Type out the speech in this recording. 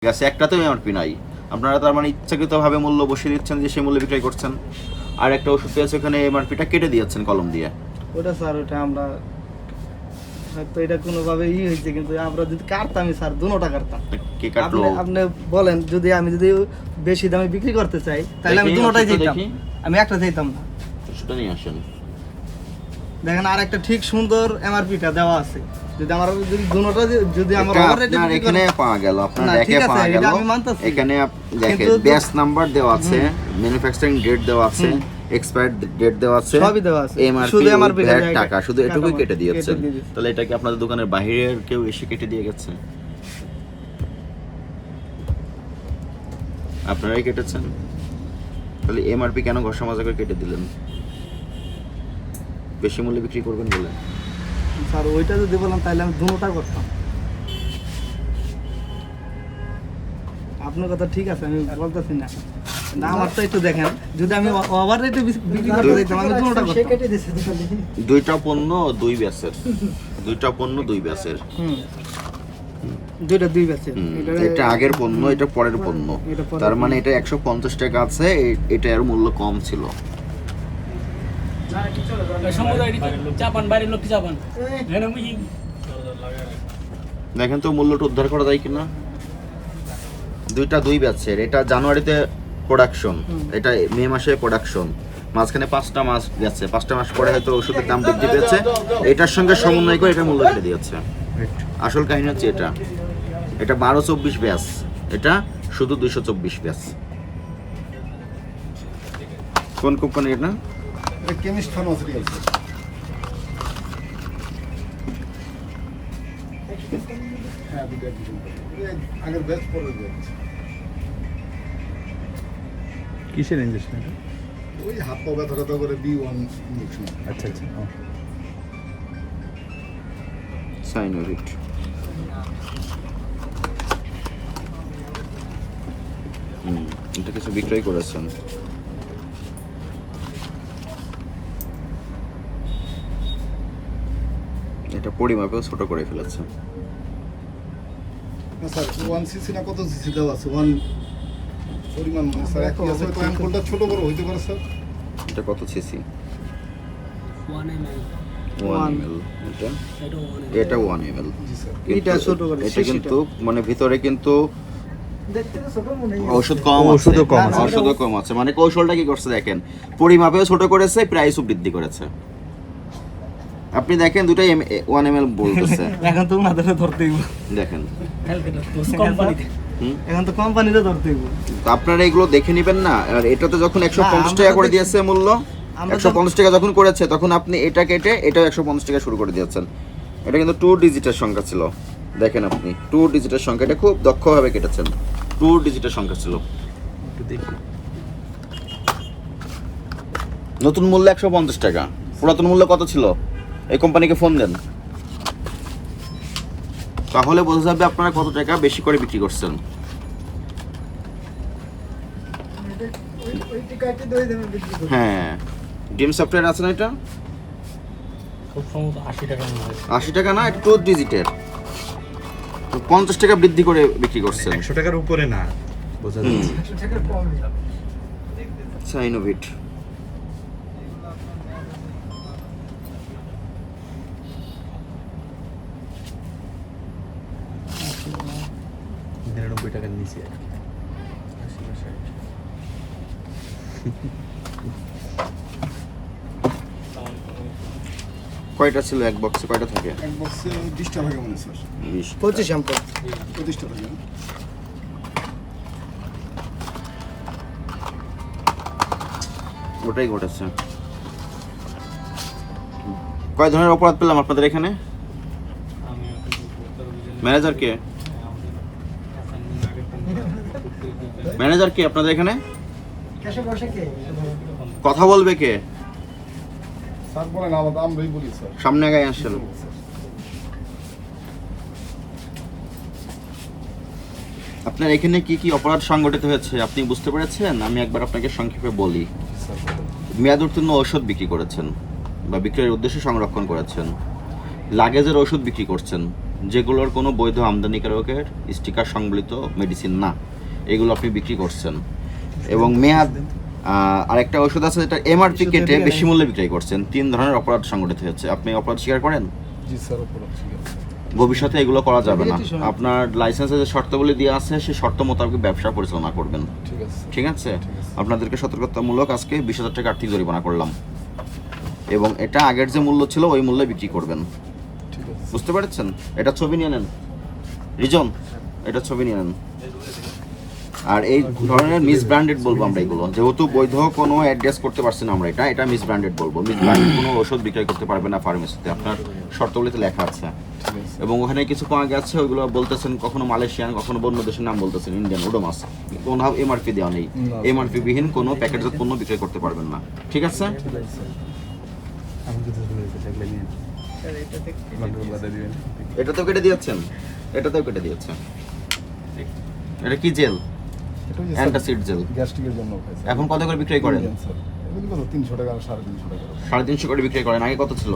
আছে, একটাতেও এমআরপি নাই। আপনারা তার মানে ইচ্ছাকৃতভাবে মূল্য বসিয়ে দিচ্ছেন যে সেই মূল্যে বিক্রয় করছেন, আর একটা ওষুধ আছে ওখানে এমআরপিটা কেটে দিয়েছেন কলম দিয়ে। ওটা স্যার ওটা আমরা হয়তো এটা কোনোভাবে হয়েছে, কিন্তু আমরা যদি কাটতামই স্যার দুটোটা কাটতাম। কে কাটলো? আপনি বলেন, আমি যদি বেশি দামে বিক্রি করতে চাই তাহলে আমি দুটোটাই চাইতাম, আমি একটা চাইতাম না। ওষুধটা নিয়ে আসেন। দেখেন আর একটা ঠিক সুন্দর এমআরপিটা দেওয়া আছে, যদি আমার যদি দুটোটা যদি আমার ওভার রেটে আপনার এখানে পাওয়া গেল, আপনার একে পাওয়া গেল, এখানে দেখেন ব্যাচ নাম্বার দেওয়া আছে, ম্যানুফ্যাকচারিং ডেট দেওয়া আছে, এক্সপায়ার্ড ডেট দেওয়া আছে, সবই দেওয়া আছে, শুধু এমআরপি টাকা শুধু এটুকুই কেটে দিয়েছেন। তাহলে এটা কি আপনাদের দোকানের বাইরের কেউ এসে কেটে দিয়ে গেছে? আপনারাই কেটেছেন? তাহলে এমআরপি কেন ঘষা মাজা করে কেটে দিলেন? বেশি মূল্যে বিক্রি করবেন বলে? স্যার ওইটা যদি বললাম তাহলে আমি দুটোটা করতাম। আপনার কথা ঠিক আছে, আমি বলতেছি না না, আমার তো একটু দেখেন, যদি আমি ওভার রেটে বিক্রি করতে চাইতাম আমি দুটোটা করতাম। দুইটা পণ্য দুই ব্যাচের, দুইটা পণ্য দুই ব্যাচের। দুইটা দুই ব্যাচের, এটা আগের পণ্য, এটা পরের পণ্য, তার মানে এটা 150 টাকা আছে, এটা এর মূল্য কম ছিল। দেখেন তো মূল্যটা উদ্ধার করা যায় কিনা। দুইটা দুই ব্যাচের, এটা জানুয়ারিতে প্রোডাকশন, এটা মে মাসে প্রোডাকশন, মাঝখানে 5টা মাস গেছে, 5টা মাস পরে হয়তো ওষুধের দাম বৃদ্ধি পেয়েছে, এটার সঙ্গে সমন্বয় করে এটা মূল্য কেটে দিয়েছে। আসল কাহিনী হচ্ছে এটা, এটা 12-24 ব্যাচ, এটা শুধু 224 ব্যাচ। কোন কোম্পানি এটা? Chemist pharmaceuticals. হ্যাঁ, আগের ব্যাচ পরে ব্যাচ। কিসের ইঞ্জেকশন এটা? ওই হাত পা ব্যথা ট্যাথা করে B1 ইঞ্জেকশন। আচ্ছা আচ্ছা। সাইনোভিট। এটা কিছু বিক্রয় করেছেন। এটা পরিমাপেও ছোট করে ফেলেছে। না স্যার, 1 সিসি না কত সিসি দেওয়া আছে? 1 পরিমাণ মানে স্যার একই আছে, তো অ্যাম্পুলটা ছোট বড় হইতে পারে স্যার। এটা কত সিসি? 1 ml 1 ml। এটা 1 ml। জি স্যার। এটা ছোট করে, এটা কিন্তু মানে ভিতরে কিন্তু দেখতে তো ছোট মনে হয়। ওষুধ কম আছে, ওষুধও কম আছে, মানে কৌশলটা কি করছে দেখেন, পরিমাপেও ছোট করেছে, প্রাইসও বৃদ্ধি করেছে। আপনি দেখেন দুটাই 1 ml বলতেছে। এখন তো উনাদের ধরতেই দেখেন এখন তো কোম্পানিতে ধরতেই। তো আপনারা এগুলো দেখে নেবেন না। আর এটাতে যখন 150 টাকা করে দিয়েছে মূল্য, 150 টাকা যখন করেছে তখন আপনি এটা কেটে এটা 150 টাকা শুরু করে দিয়েছেন। এটা কিন্তু 2 ডিজিটের সংখ্যা ছিল, দেখেন আপনি 2 ডিজিটের সংখ্যা, এটা খুব দক্ষভাবে কেটেছেন। 2 ডিজিটের সংখ্যা ছিল। একটু দেখি, নতুন মূল্য 150 টাকা, পুরাতন মূল্য কত ছিল? এই কোম্পানিকে ফোন দেন, তাহলে বোঝা যাবে আপনারা কত টাকা বেশি করে বিক্রি করছেন। হ্যাঁ, ডিম সফটওয়্যার আছে না, এটা খুব সম্ভবত 80 টাকা মনে হয়। 80 টাকা না, এটা 2 ডিজিটের, 50 টাকা বৃদ্ধি করে বিক্রি করছেন। 100 টাকার উপরে না, বোঝা যাচ্ছে। সাইনোভিট। $99 টাকার নিচে আর কি। 80 বা 60। কয়টা ছিল এক বক্সে, কয়টা থাকে? এক বক্সে 20টা থাকে মনে হয় স্যার। 20। 25 শ্যাম্পু 25টা থাকে। ওটাই ঘটেছে। কয় ধরনের অপরাধ পেলাম আপনাদের এখানে? ম্যানেজার কে? ম্যানেজার কে আপনাদের এখানে? কথা বলবে কে? স্যার বলেন, আমরাই বলি স্যার। সামনে আগায় আসেন। আপনার এখানে কি কি অপরাধ সংগঠিত হয়েছে আপনি বুঝতে পেরেছেন? আমি একবার আপনাকে সংক্ষেপে বলি। মেয়াদ উত্তীর্ণ ঔষধ বিক্রি করেছেন বা বিক্রয়ের উদ্দেশ্যে সংরক্ষণ করেছেন, লাগেজের ওষুধ বিক্রি করছেন, যেগুলোর কোনো বৈধ আমদানিকারকের স্টিকার সংবলিত মেডিসিন না, এগুলো আপনি বিক্রি করছেন। এবং মেয়াদ আরেকটা ওষুধ আছে যেটা এমআরপি কেটে বেশি মূল্যে বিক্রি করছেন। 3 ধরনের অপরাধ সংগঠিত হচ্ছে। আপনি অপরাধ স্বীকার করেন? জি স্যার, অপরাধ ঠিক আছে। ভবিষ্যতে এগুলো করা যাবে না। আপনার লাইসেন্সে যে শর্তাবলী দেওয়া আছে সেই শর্ত মোতাবেক ব্যবসা পরিচালনা করবেন। ঠিক আছে। ঠিক আছে? ঠিক আছে। আপনাদেরকে সতর্কতামূলক আজকে 20,000 টাকা আর্থিক জরিমানা করলাম, এবং এটা আগের যে মূল্য ছিল ওই মূল্যে বিক্রি করবেন। ঠিক আছে। বুঝতে পেরেছেন? এটা ছবি নিয়ে নেন রিজন, এটা ছবি নিয়ে নেন। আর এই ধরনের মিস ব্র্যান্ডেড বলবো আমরা এগুলো, যেহেতু বৈধ কোনো অ্যাড্রেস করতে পারছি না আমরা, এটা মিস ব্র্যান্ডেড বলবো। মিস ব্র্যান্ডেড কোনো ওষুধ বিক্রয় করতে পারবে না ফার্মেসিতে, আপনার শর্তাবলীতে লেখা আছে। ঠিক আছে। এবং ওখানে কিছু পাওয়া গেছে, ওইগুলো বলতেছেন কখনো মালয়েশিয়ান, কখনো অন্য দেশের নাম বলতেছেন, ইন্ডিয়ান ওডোমাস, কোনো এমআরপি দেওয়া নেই। এমআরপি বিহীন কোনো প্যাকেটজাত পণ্য বিক্রয় করতে পারবেন না। ঠিক আছে? ঠিক আছে স্যার। আমার কাছে চলে গেছে, দেখলে নিয়ে স্যার এটা থেকে কন্ট্রোল বাধা দিবেন। এটাতেও কেটে দিয়েছেন, এটাতেও কেটে দিয়েছেন। এটা কি জেল? এটা হচ্ছে অ্যান্টাসিড জেল। গ্যাস্ট্রিকের জন্য খাই স্যার। এখন কত করে বিক্রয় করেন? স্যার এগুলি কত 300 টাকা 350 টাকা। 350 করে বিক্রয় করেন। আগে কত ছিল?